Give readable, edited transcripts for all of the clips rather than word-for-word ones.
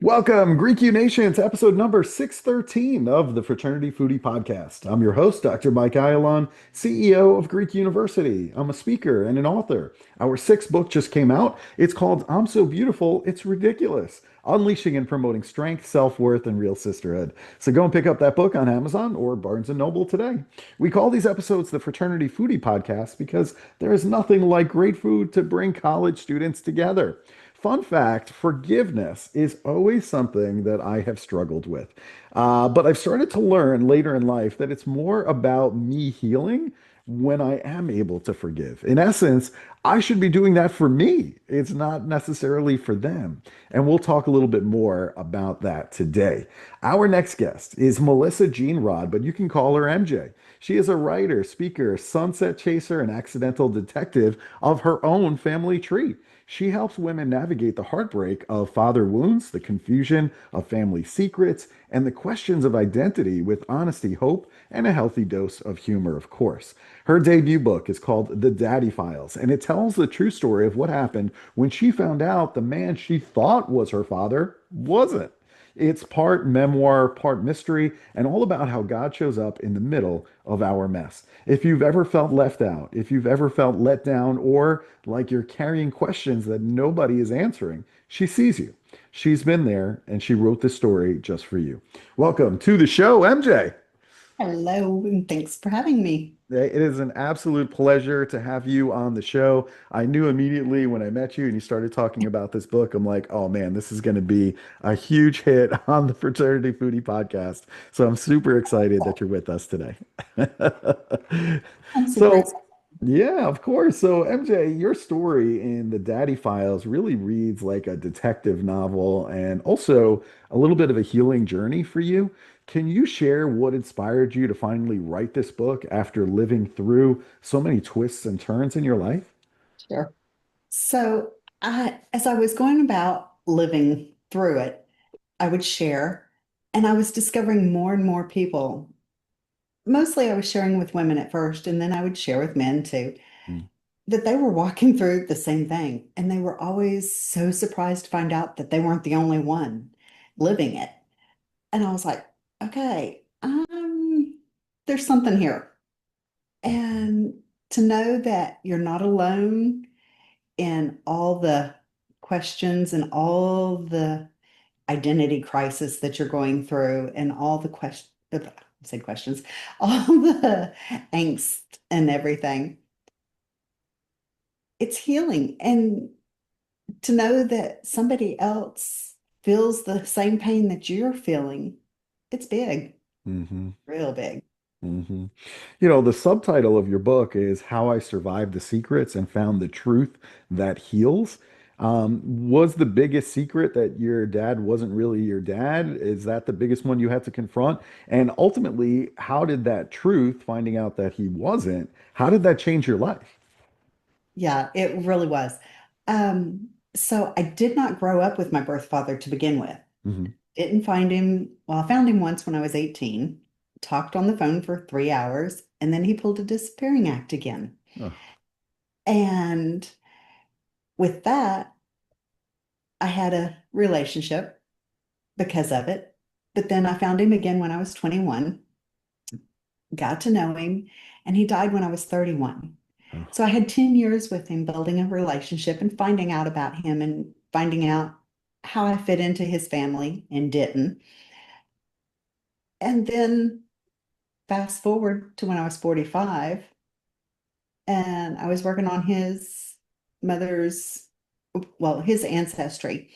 Welcome, Greek U Nation, to episode number 613 of the Fraternity Foodie Podcast. I'm your host, Dr. Mike Ayalon, CEO of Greek University. I'm a speaker and an author. Our sixth book just came out. It's called I'm So Beautiful, It's Ridiculous: Unleashing and Promoting Strength, Self-Worth, and Real Sisterhood. So go and pick up that book on Amazon or Barnes& and Noble today. We call these episodes the Fraternity Foodie Podcast because there is nothing like great food to bring college students together. Fun fact, forgiveness is always something that I have struggled with. But I've started to learn later in life that it's more about me healing when I am able to forgive. In essence, I should be doing that for me. It's not necessarily for them. And we'll talk a little bit more about that today. Our next guest is Melissa Jean Rod, but you can call her MJ. She is a writer, speaker, sunset chaser, and accidental detective of her own family tree. She helps women navigate the heartbreak of father wounds, the confusion of family secrets, and the questions of identity with honesty, hope, and a healthy dose of humor, of course. Her debut book is called The Daddy Files, and it tells the true story of what happened when she found out the man she thought was her father wasn't. It's part memoir, part mystery, and all about how God shows up in the middle of our mess. If you've ever felt left out, if you've ever felt let down, or like you're carrying questions that nobody is answering, she sees you. She's been there, and she wrote this story just for you. Welcome to the show, MJ. Hello, and thanks for having me. It is an absolute pleasure to have you on the show. I knew immediately when I met you and you started talking about this book, I'm like, oh man, this is going to be a huge hit on the Fraternity Foodie Podcast. So I'm super excited that you're with us today. I'm super So, excited. yeah, of course. So, MJ, your story in the Daddy Files really reads like a detective novel and also a little bit of a healing journey for you. Can you share what inspired you to finally write this book after living through so many twists and turns in your life? Sure. So, as I was going about living through it, I would share, and I was discovering more and more people. Mostly, I was sharing with women at first, and then I would share with men too, Mm. that they were walking through the same thing, and they were always so surprised to find out that they weren't the only one living it. And I was like, okay, there's something here. And to know that you're not alone in all the questions and all the identity crisis that you're going through and all the questions, all the angst and everything. It's healing. And to know that somebody else feels the same pain that you're feeling, it's big, Hmm. real big. Hmm. You know, the subtitle of your book is How I Survived the Secrets and Found the Truth That Heals. Was the biggest secret that your dad wasn't really your dad? Is that the biggest one you had to confront? And ultimately, how did that truth, finding out that he wasn't, how did that change your life? Yeah, it really was. So I did not grow up with my birth father to begin with. Hmm. Didn't find him. Well, I found him once when I was 18, talked on the phone for 3 hours, and then he pulled a disappearing act again. Oh. And with that, I had a relationship because of it. But then I found him again when I was 21, got to know him, and he died when I was 31. Oh. So I had 10 years with him building a relationship and finding out about him and finding out how I fit into his family and didn't. And then fast forward to when I was 45 and I was working on his mother's, well, his ancestry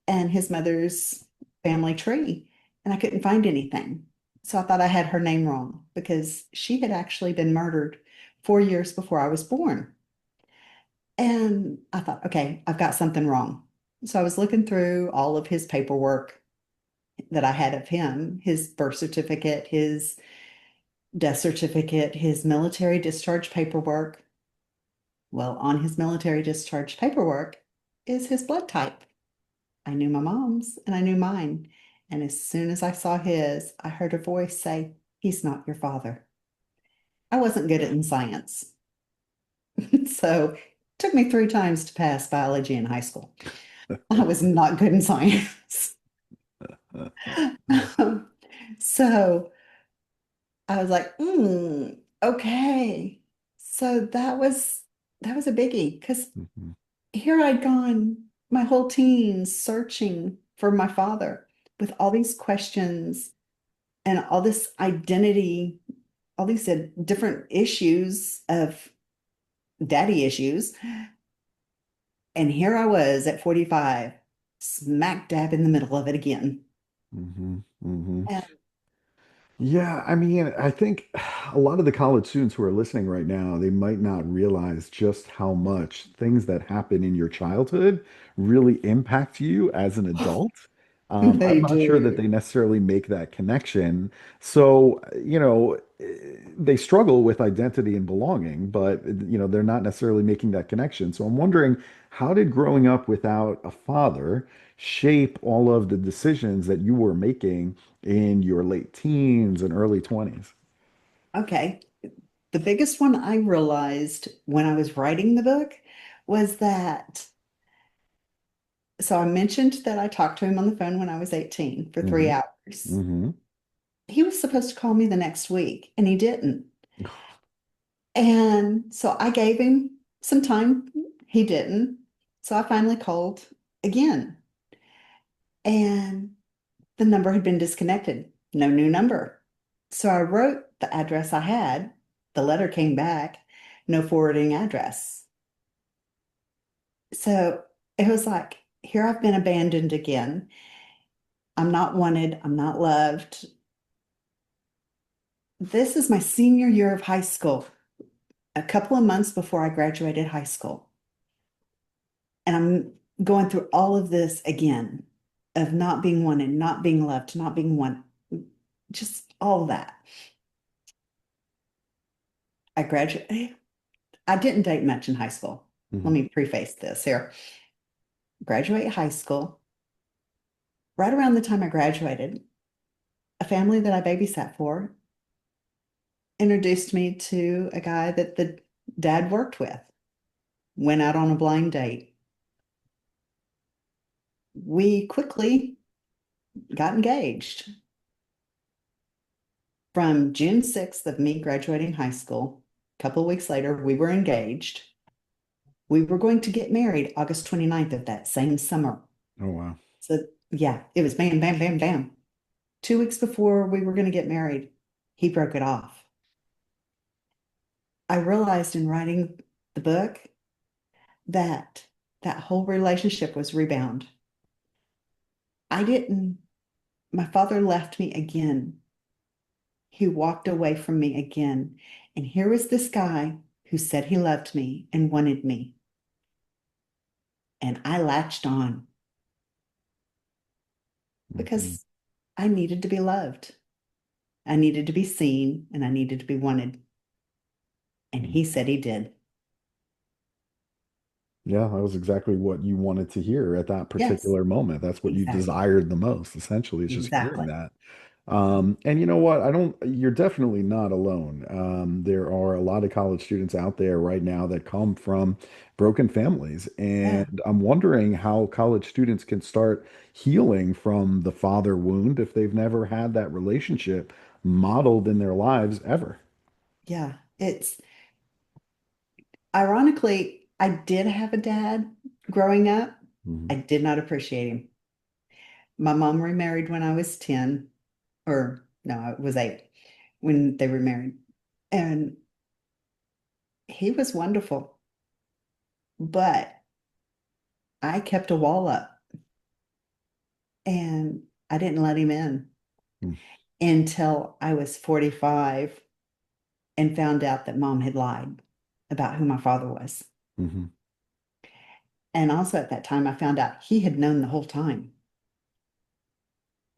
and his mother's family tree. And I couldn't find anything. So I thought I had her name wrong because she had actually been murdered 4 years before I was born. And I thought, okay, I've got something wrong. So I was looking through all of his paperwork that I had of him, his birth certificate, his death certificate, his military discharge paperwork. Well, on his military discharge paperwork is his blood type. I knew my mom's and I knew mine. And as soon as I saw his, I heard a voice say, "He's not your father." I wasn't good at science. So it took me 3 times to pass biology in high school. I was not good in science. So I was like, okay. So that was a biggie because Mhm. here I'd gone my whole teens searching for my father with all these questions and all this identity, all these different issues of daddy issues. And here I was at 45, smack dab in the middle of it again. Mhm. Mhm. And Yeah, I mean, I think a lot of the college students who are listening right now, they might not realize just how much things that happen in your childhood really impact you as an adult. I'm they not sure that do. they necessarily make that connection. So, they struggle with identity and belonging, but, they're not necessarily making that connection. So I'm wondering, how did growing up without a father shape all of the decisions that you were making in your late teens and early 20s? Okay. The biggest one I realized when I was writing the book was that, so I mentioned that I talked to him on the phone when I was 18 for three Hmm. hours. Hmm. He was supposed to call me the next week and he didn't. And so I gave him some time. He didn't. So I finally called again and the number had been disconnected. No new number. So I wrote the address I had. The letter came back, no forwarding address. So it was like, here I've been abandoned again. I'm not wanted. I'm not loved. This is my senior year of high school, a couple of months before I graduated high school. And I'm going through all of this again of not being wanted, not being loved, not being wanted, just all of that. I graduated. I didn't date much in high school. Let Hmm. me preface this here. Graduate high school. Right around the time I graduated, a family that I babysat for introduced me to a guy that the dad worked with. Went out on a blind date. We quickly got engaged. From June 6th of me graduating high school, a couple of weeks later, we were engaged. We were going to get married August 29th of that same summer. Oh, wow. So, yeah, it was bam, bam, bam, bam. 2 weeks before we were going to get married, he broke it off. I realized in writing the book that that whole relationship was rebound. I didn't, my father left me again. He walked away from me again. And here was this guy who said he loved me and wanted me. And I latched on Hmm. because I needed to be loved. I needed to be seen and I needed to be wanted. And he said he did. Yeah, that was exactly what you wanted to hear at that Yes, particular moment. That's what you exactly. desired the most, essentially, is just hearing Exactly. that. And you know what? You're definitely not alone. There are a lot of college students out there right now that come from broken families. Yeah. And I'm wondering how college students can start healing from the father wound if they've never had that relationship modeled in their lives ever. Yeah. It's ironically, I did have a dad growing up. I Mhm. did not appreciate him. My mom remarried when I was 10, or no, I was 8 when they were married. And he was wonderful, but I kept a wall up and I didn't let him in until I was 45 and found out that mom had lied about who my father was. Mhm. And also at that time, I found out he had known the whole time.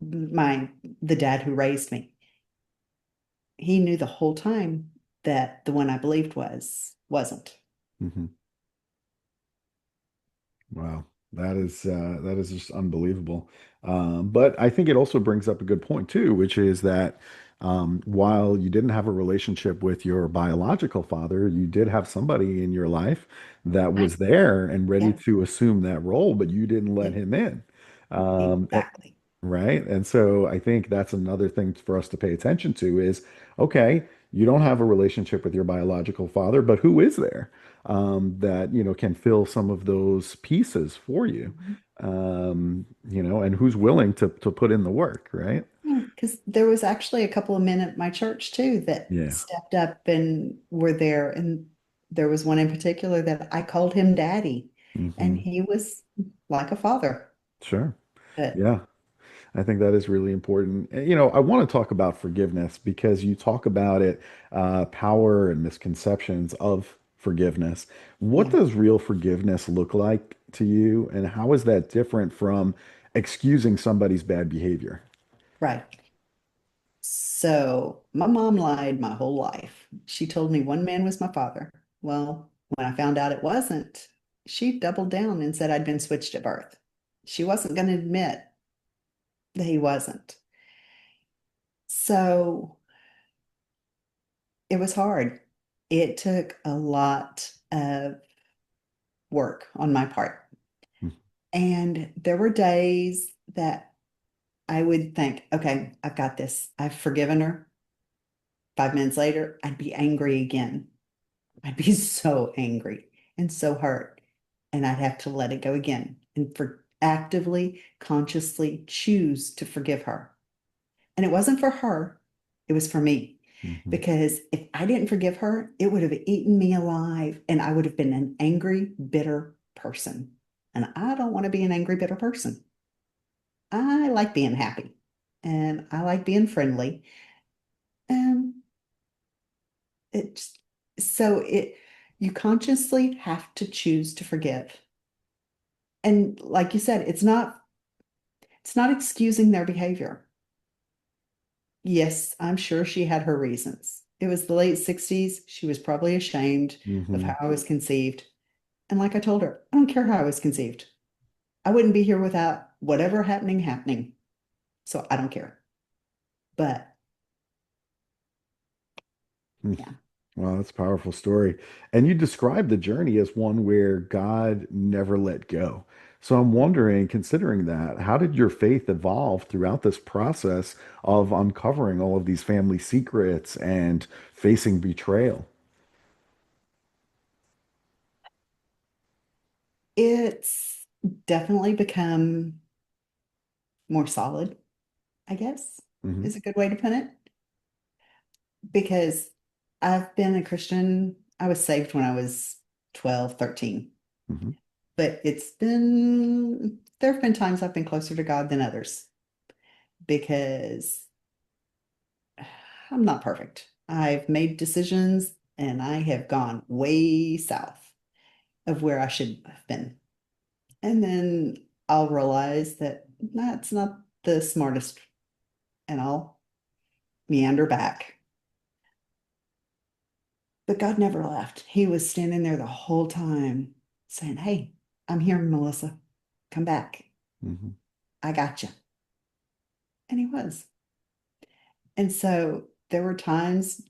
My the dad who raised me, he knew the whole time that the one I believed wasn't. Mhm. Wow, that is just unbelievable. But I think it also brings up a good point too, which is that while you didn't have a relationship with your biological father, you did have somebody in your life that Right. was there and ready Yeah. to assume that role, but you didn't let Yeah. him in. Um, Exactly. Right. And so I think that's another thing for us to pay attention to is, okay, you don't have a relationship with your biological father, but who is there that, can fill some of those pieces for you? Mhm. And who's willing to put in the work, right? Yeah, because there was actually a couple of men at my church too that Yeah. stepped up and were there. And there was one in particular that I called him Daddy, and Hmm. he was like a father. Sure. But Yeah. I think that is really important. And, I want to talk about forgiveness because you talk about it, power and misconceptions of forgiveness. What yeah, does real forgiveness look like to you, and how is that different from excusing somebody's bad behavior? right. So my mom lied my whole life. She told me one man was my father. Well, when I found out it wasn't, she doubled down and said I'd been switched at birth. She wasn't going to admit that he wasn't. So it was hard. It took a lot of work on my part. And there were days that I would think, okay, I've got this. I've forgiven her. 5 minutes later, I'd be angry again. I'd be so angry and so hurt. And I'd have to let it go again and for actively, consciously choose to forgive her. And it wasn't for her, it was for me. Hmm. Because if I didn't forgive her, it would have eaten me alive and I would have been an angry, bitter person. And I don't want to be an angry, bitter person. I like being happy and I like being friendly. And it's so it you consciously have to choose to forgive. And like you said, it's not excusing their behavior. Yes, I'm sure she had her reasons. It was the late 60s. She was probably ashamed of Hmm. how I was conceived. And like I told her, I don't care how I was conceived. I wouldn't be here without whatever happening. So I don't care. But yeah, Wow, that's a powerful story. And you described the journey as one where God never let go. So I'm wondering, considering that, how did your faith evolve throughout this process of uncovering all of these family secrets and facing betrayal? it's definitely become more solid, I guess, Hmm. is a good way to put it. Because I've been a Christian. I was saved when I was 12, 13. Hmm. But there have been times I've been closer to God than others because I'm not perfect. I've made decisions and I have gone way south of where I should have been. And then I'll realize that that's not the smartest and I'll meander back. But God never left. He was standing there the whole time saying, Hey, I'm here, Melissa. Come back. Hmm. I got you. And he was. And so there were times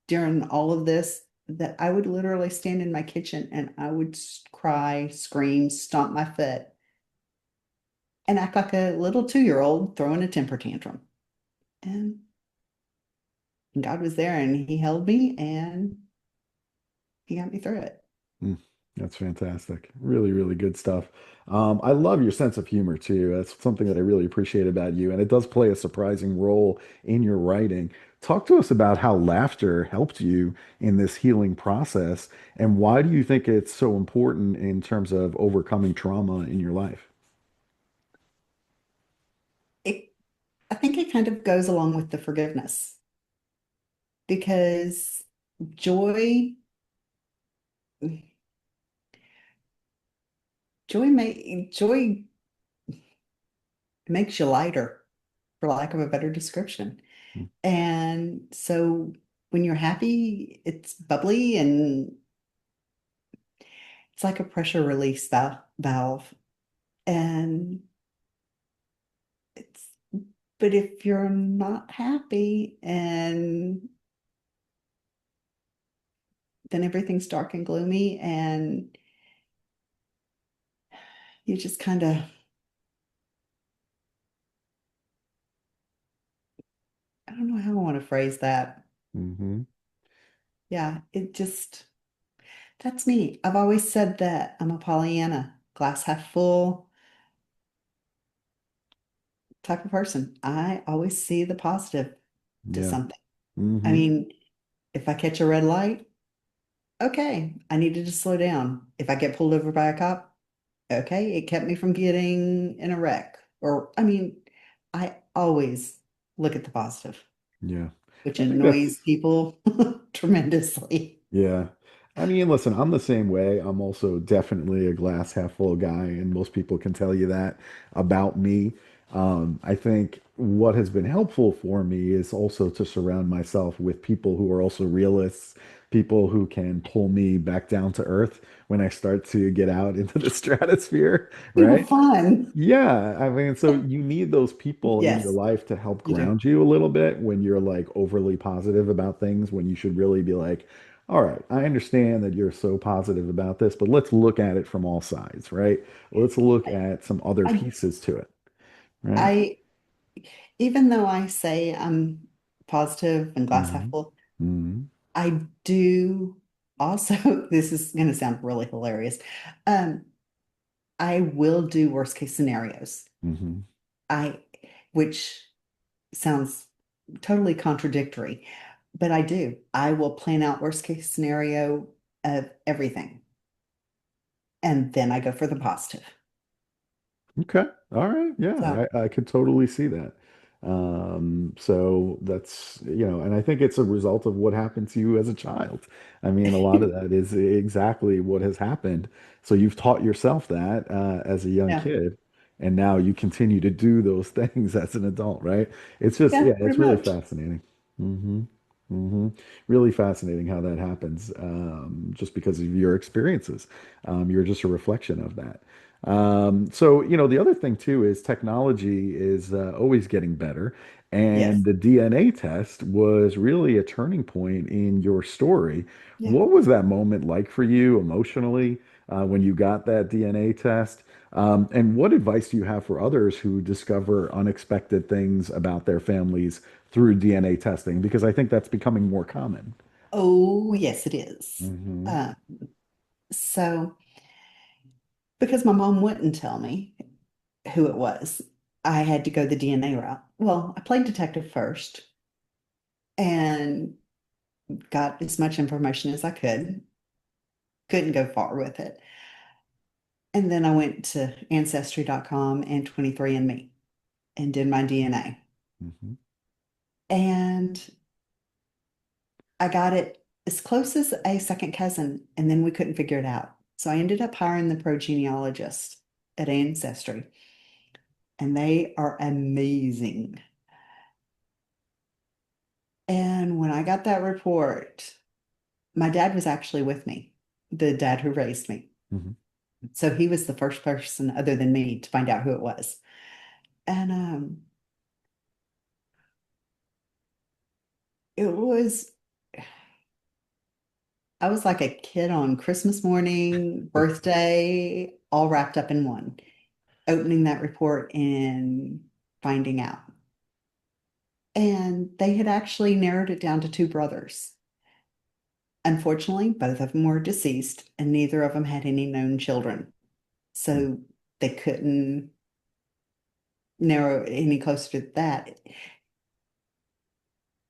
during all of this that I would literally stand in my kitchen and I would cry, scream, stomp my foot, and act like a little 2-year-old throwing a temper tantrum. And God was there and he held me and he got me through it. Mm, that's fantastic. Really, really good stuff. I love your sense of humor too. That's something that I really appreciate about you, and it does play a surprising role in your writing. Talk to us about how laughter helped you in this healing process, and why do you think it's so important in terms of overcoming trauma in your life? It I think it kind of goes along with the forgiveness because joy joy makes you lighter, for lack of a better description. Mm. And so when you're happy, it's bubbly and it's like a pressure release valve. And But if you're not happy and then everything's dark and gloomy and you just kind of, I don't know how I want to phrase that. Hmm. Yeah, it just, that's me. I've always said that I'm a Pollyanna, glass half full type of person. I always see the positive to Yeah. something. I Hmm. mean, if I catch a red light, okay, I needed to slow down. If I get pulled over by a cop, okay, it kept me from getting in a wreck. Or, I mean, I always look at the positive, Yeah. which I think that's annoys people tremendously. Yeah. I mean, listen, I'm the same way. I'm also definitely a glass half full guy, and most people can tell you that about me. I think what has been helpful for me is also to surround myself with people who are also realists, people who can pull me back down to earth when I start to get out into the stratosphere, Well, right? fun. Yeah, I mean, so you need those people in your Yes, life to help you do. ground you a little bit when you're like overly positive about things, when you should really be like, all right, I understand that you're so positive about this, but let's look at it from all sides, right? Let's look at some other I, pieces to it, right? I, even though I say I'm positive and glass half Hmm. full, Hmm. I do also, this is going to sound really hilarious. Um, I will do worst case scenarios. Hmm. I, which sounds totally contradictory, but I do. I will plan out worst case scenario of everything, and then I go for the positive. Okay. All right. Yeah, So, I could totally see that. So that's, and I think it's a result of what happened to you as a child. I mean, a lot of that is exactly what has happened. So you've taught yourself that as a young yeah, kid, and now you continue to do those things as an adult, right? It's just, yeah, yeah, it's pretty really much. fascinating. Hmm. Hmm. Really fascinating how that happens, just because of your experiences. You're just a reflection of that. So, the other thing too is technology is always getting better. And Yes. the DNA test was really a turning point in your story. Yeah. What was that moment like for you emotionally when you got that DNA test? And what advice do you have for others who discover unexpected things about their families through DNA testing? Because I think that's becoming more common. Oh, yes, it is. Hmm. Uh, so, because my mom wouldn't tell me who it was, I had to go the DNA route. Well, I played detective first and got as much information as I could. Couldn't go far with it. And then I went to ancestry.com and 23andMe and did my DNA. Hmm. And I got it as close as a second cousin, and then we couldn't figure it out. So I ended up hiring the progenealogist at Ancestry, and they are amazing. And when I got that report, my dad was actually with me, the dad who raised me. Hmm. So he was the first person other than me to find out who it was. And it was, I was like a kid on Christmas morning, birthday, all wrapped up in one, opening that report and finding out. And they had actually narrowed it down to two brothers. Unfortunately, both of them were deceased, and neither of them had any known children. So they couldn't narrow it any closer to that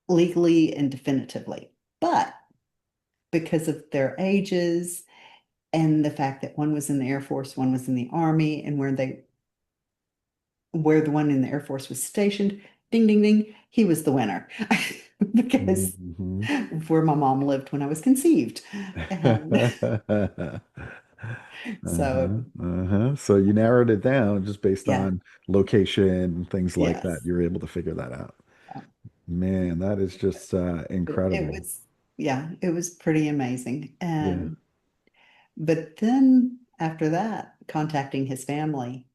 legally and definitively. But because of their ages and the fact that one was in the Air Force, one was in the Army, and where the one in the Air Force was stationed, ding ding ding, he was the winner because Hmm. of where my mom lived when I was conceived. And Uh-huh, so, uh-huh. So you narrowed it down just based yeah, on location and things like that. yes. You were able to figure that out. Man, that is just It incredible. was, yeah, it was pretty amazing. Yeah. And, but then after that, contacting his family,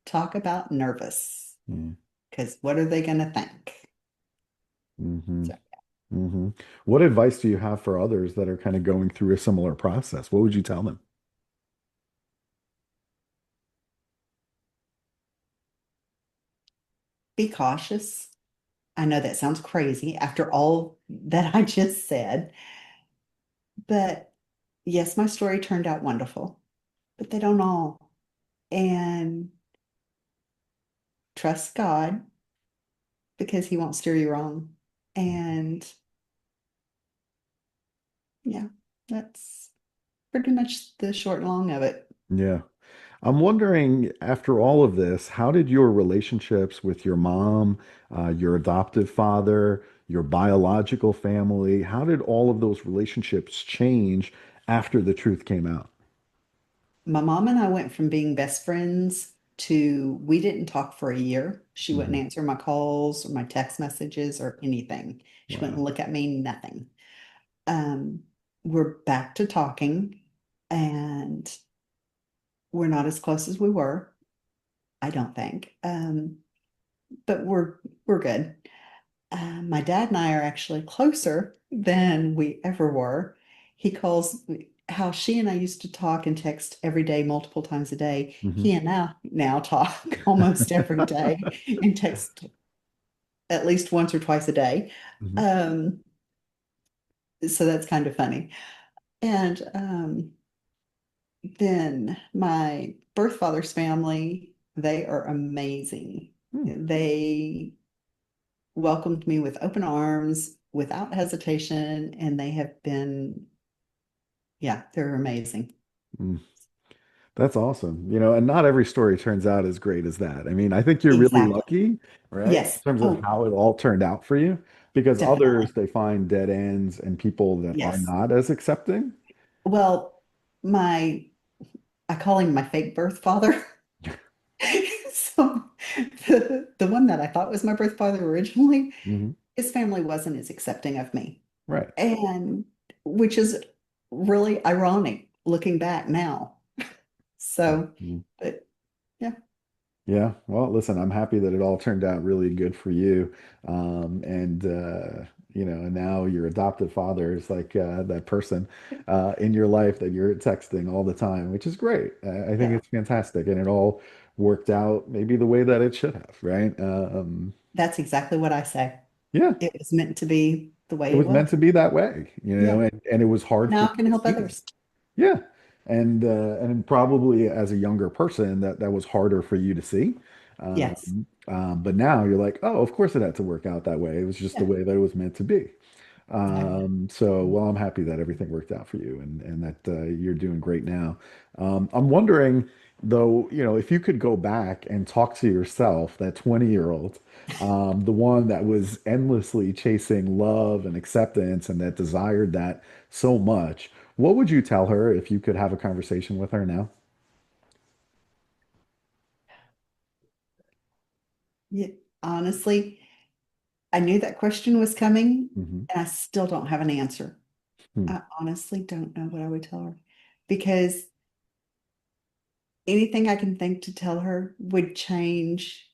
talk about nervous. Yeah. because what are they going to think? Hmm. So Hmm. What advice do you have for others that are kind of going through a similar process? What would you tell them? be cautious. I know that sounds crazy after all that I just said, but yes, my story turned out wonderful, but they don't all. And trust God because He won't steer you wrong. And yeah, that's pretty much the short and long of it. Yeah. I'm wondering, after all of this, how did your relationships with your mom, your adoptive father, your biological family, how did all of those relationships change after the truth came out? My mom and I went from being best friends to we didn't talk for a year. She wouldn't Hmm. answer my calls or my text messages or anything. She wouldn't Wow. look at me, nothing. Um, we're back to talking and we're not as close as we were, I don't think. But we're good. My dad and I are actually closer than we ever were. He calls how she and I used to talk and text every day, multiple times a day. Hmm. He and now talk almost every day and text at least once or twice a day. Hmm. Um, so that's kind of funny. And then my birth father's family, they are amazing. Hmm. They welcomed me with open arms, without hesitation, and they have been, yeah, they're amazing. Mm. That's awesome. And not every story turns out as great as that. I mean, I think you're really Exactly. lucky, right? In Yes. terms of Oh, how it all turned out for you, because definitely. others, they find dead ends and people that are Yes. not as accepting. Well, my, I call him my fake birth father. So the one that I thought was my birth father originally, Hmm. his family wasn't as accepting of me. Right. And which is really ironic looking back now. So, Mhm. but yeah, Yeah. Well, listen, I'm happy that it all turned out really good for you. And and now your adoptive father is like that person in your life that you're texting all the time, which is great. I think yeah, it's fantastic, and it all worked out maybe the way that it should have, right? that's exactly what I say. Yeah, It was meant to be the it way it was was. meant to be that way, Yeah. and it was hard for Now I you can to help see that. others. Yeah. And probably as a younger person that was harder for you to see. Yes. But now you're like, oh, of course it had to work out that way. It was just the Yeah. way that it was meant to be. So, Mhm. well, I'm happy that everything worked out for you and that you're doing great now. I'm wondering, though, if you could go back and talk to yourself, that 20-year-old, the one that was endlessly chasing love and acceptance and that desired that so much, what would you tell her if you could have a conversation with her now? Yeah. Honestly, I knew that question was coming Hmm. and I still don't have an answer. I honestly don't know what I would tell her because anything I can think to tell her would change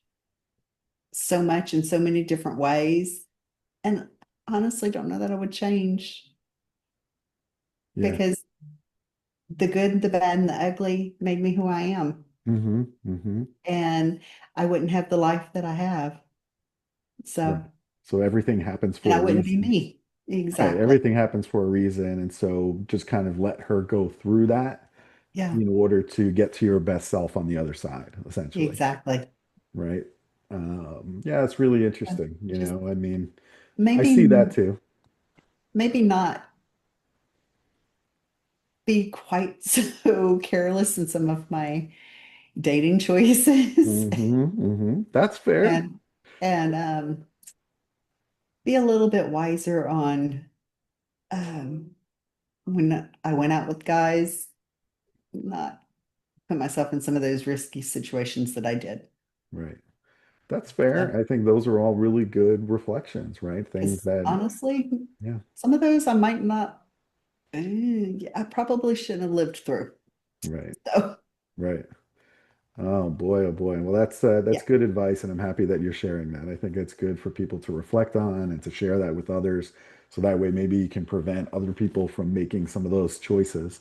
so much in so many different ways. And honestly, don't know that I would change Yeah. because the good, the bad, and the ugly made me who I am. Hmm. Hmm. And I wouldn't have the life that I have. Right. So, So everything happens and for I a wouldn't be reason. me. Right. Exactly. Everything happens for a reason. And so just kind of let her go through that Yeah, in order to get to your best self on the other side, essentially. exactly. Right. Yeah, it's really Yeah. interesting. Just I mean, I see that maybe, too. maybe not be quite so careless in some of my dating choices Hmm. Hmm. That's fair. and and be a little bit wiser on when I went out with guys, not put myself in some of those risky situations that I did. Right. That's fair. So, I think those are all really good reflections, right? Things because that, honestly, yeah, some of those I might not, I probably shouldn't have lived through. right, So, right. Oh boy. Well, that's Yeah, good advice, and I'm happy that you're sharing that. I think it's good for people to reflect on and to share that with others, so that way maybe you can prevent other people from making some of those choices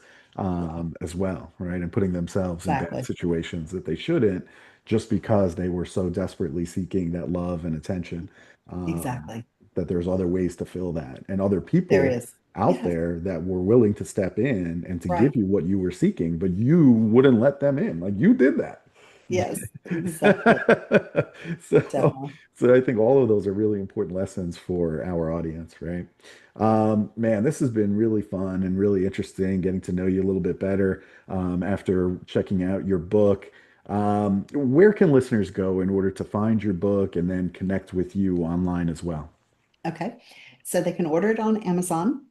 as well, right? And putting themselves in bad exactly. situations that they shouldn't, just because they were so desperately seeking that love and attention. Um, Exactly. that there's other ways to fill that, and other There people is. out Yes. there that were willing to step in and to Right. give you what you were seeking, but you wouldn't let them in. Like you did that. Yes. Exactly. So, Definitely. so I think all of those are really important lessons for our audience, right? Man, this has been really fun and really interesting getting to know you a little bit better after checking out your book. Where can listeners go in order to find your book and then connect with you online as well? Okay. So they can order it on Amazon.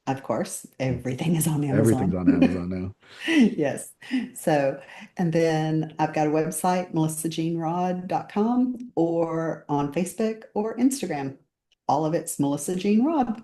Of course, everything is on Everything's Amazon. on Amazon now. Yes. So, and then I've got a website, melissajeanrod.com, or on Facebook or Instagram. All of it's Melissa Jean Rod.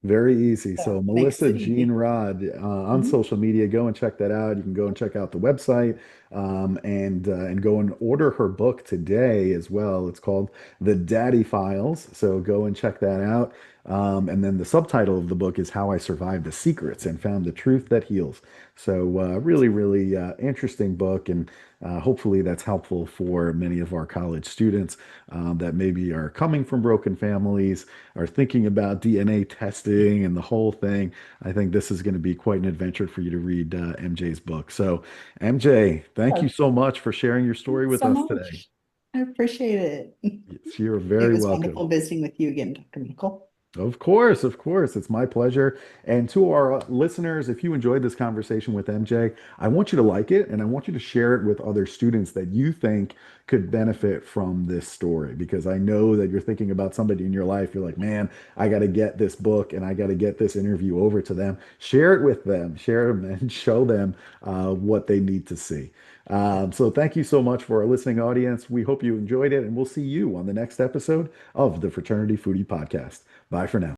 Very easy. So So makes Melissa it Jean easy. Rod on Mhm. social media, go and check that out. You can go and check out the website and go and order her book today as well. It's called The Daddy Files. So go and check that out. And then the subtitle of the book is How I Survived the Secrets and Found the Truth That Heals. So really interesting book, and hopefully that's helpful for many of our college students that maybe are coming from broken families, are thinking about DNA testing and the whole thing. I think this is going to be quite an adventure for you to read MJ's book. So, MJ, thank you Oh, so much for sharing your story thanks with so us today. much. I appreciate it. Yes, you're It very was welcome. wonderful visiting with you again, Dr. Michael. Of course, of course. It's my pleasure. And to our listeners, if you enjoyed this conversation with MJ, I want you to like it and I want you to share it with other students that you think could benefit from this story. Because I know that you're thinking about somebody in your life. You're like, man, I got to get this book and I got to get this interview over to them. Share it with them, share them and show them what they need to see. So thank you so much for our listening audience. We hope you enjoyed it, and we'll see you on the next episode of the Fraternity Foodie Podcast. Bye for now.